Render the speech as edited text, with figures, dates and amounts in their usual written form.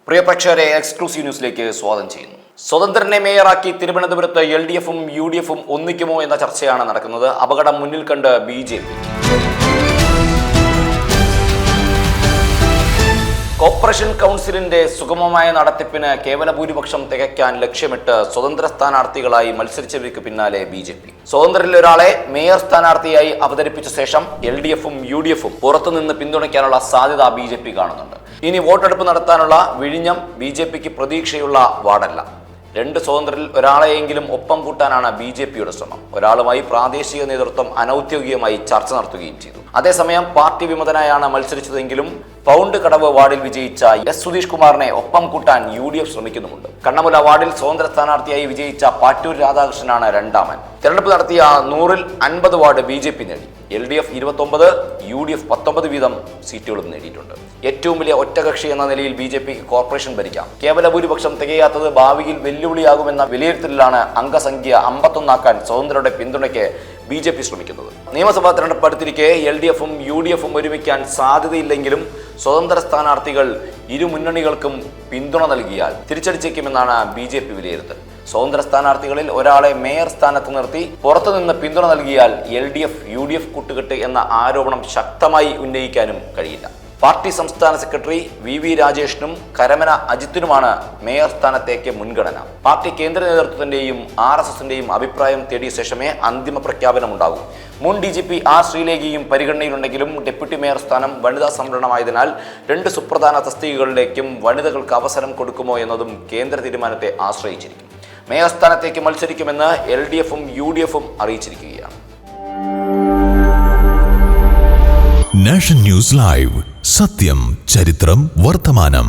പ്രിയ പ്രേക്ഷകരെ, എക്സ്ക്ലൂസീവ് ന്യൂസിലേക്ക് സ്വാഗതം ചെയ്യുന്നു. സ്വതന്ത്രനെ മേയറാക്കി തിരുവനന്തപുരത്ത് LDFും UDFും ഒന്നിക്കുമോ എന്ന ചർച്ചയാണ് നടക്കുന്നത്. അപകടം മുന്നിൽ കണ്ട് BJP. കോർപ്പറേഷൻ കൗൺസിലിന്റെ സുഗമമായ നടത്തിപ്പിന് കേവല ഭൂരിപക്ഷം തികയ്ക്കാൻ ലക്ഷ്യമിട്ട് സ്വതന്ത്ര സ്ഥാനാർത്ഥികളായി മത്സരിച്ചവർക്ക് പിന്നാലെ BJP. സ്വതന്ത്രരിൽ ഒരാളെ മേയർ സ്ഥാനാർത്ഥിയായി അവതരിപ്പിച്ച ശേഷം LDFും UDFും പുറത്തുനിന്ന് പിന്തുണയ്ക്കാനുള്ള സാധ്യത BJP കാണുന്നുണ്ട്. ഇനി വോട്ടെടുപ്പ് നടത്താനുള്ള വിഴിഞ്ഞം BJPക്ക് പ്രതീക്ഷയുള്ള വാർഡല്ല. രണ്ട് സ്വതന്ത്രരിൽ ഒരാളെയെങ്കിലും ഒപ്പം കൂട്ടാനാണ് BJPയുടെ ശ്രമം. ഒരാളുമായി പ്രാദേശിക നേതൃത്വം അനൌദ്യോഗികമായി ചർച്ച നടത്തുകയും ചെയ്തു. അതേസമയം പാർട്ടി വിമതനായാണ് മത്സരിച്ചതെങ്കിലും പൗണ്ട് കടവ് വാർഡിൽ വിജയിച്ച S. സുധീഷ് കുമാറിനെ ഒപ്പം കൂട്ടാൻ UDF ശ്രമിക്കുന്നുമുണ്ട്. കണ്ണമുല വാർഡിൽ സ്വതന്ത്ര സ്ഥാനാർത്ഥിയായി വിജയിച്ച പാറ്റൂർ രാധാകൃഷ്ണനാണ് രണ്ടാമൻ. തെരഞ്ഞെടുപ്പ് നടത്തിയ 100-ൽ 50 വാർഡ് BJP നേടി. LDF 29, UDF 19 വീതം സീറ്റുകളും നേടിയിട്ടുണ്ട്. ഏറ്റവും വലിയ ഒറ്റകക്ഷി എന്ന നിലയിൽ BJPക്ക് കോർപ്പറേഷൻ ഭരിക്കാം. കേവല ഭൂരിപക്ഷം തികയാത്തത് ഭാവിയിൽ വെല്ലുവിളിയാകുമെന്ന വിലയിരുത്തലിലാണ് അംഗസംഖ്യ 51 സ്വതന്ത്രരുടെ പിന്തുണയ്ക്ക് BJP ശ്രമിക്കുന്നത്. നിയമസഭാ തെരഞ്ഞെടുപ്പ് അടുത്തിരിക്കെ LDFും UDFും ഒരുമിക്കാൻ സാധ്യതയില്ലെങ്കിലും സ്വതന്ത്ര സ്ഥാനാർത്ഥികൾ ഇരു മുന്നണികൾക്കും പിന്തുണ നൽകിയാൽ തിരിച്ചടിച്ചേക്കുമെന്നാണ് BJP വിലയിരുത്തൽ. സ്വതന്ത്ര സ്ഥാനാർത്ഥികളിൽ ഒരാളെ മേയർ സ്ഥാനത്ത് നിർത്തി പുറത്തുനിന്ന് പിന്തുണ നൽകിയാൽ LDF UDF കൂട്ടുകെട്ട് എന്ന ആരോപണം ശക്തമായി ഉന്നയിക്കാനും കഴിയില്ല. പാർട്ടി സംസ്ഥാന സെക്രട്ടറി VV രാജേഷിനും കരമന അജിത്തിനുമാണ് മേയർ സ്ഥാനത്തേക്ക് മുൻഗണന. പാർട്ടി കേന്ദ്ര നേതൃത്വത്തിന്റെയും RSSന്റെയും അഭിപ്രായം തേടിയ ശേഷമേ അന്തിമ പ്രഖ്യാപനമുണ്ടാകൂ. മുൻ DGP R. ശ്രീലേഖയും പരിഗണനയിലുണ്ടെങ്കിലും ഡെപ്യൂട്ടി മേയർ സ്ഥാനം വനിതാ സംവരണമായതിനാൽ 2 സുപ്രധാന തസ്തികകളിലേക്കും വനിതകൾക്ക് അവസരം കൊടുക്കുമോ എന്നതും കേന്ദ്ര തീരുമാനത്തെ ആശ്രയിച്ചിരിക്കും. മേയർ സ്ഥാനത്തേക്ക് മത്സരിക്കുമെന്ന് LDFും UDFും അറിയിച്ചിരിക്കുകയാണ്. നാഷൻ ന്യൂസ് ലൈവ്, സത്യം, ചരിത്രം, വർത്തമാനം.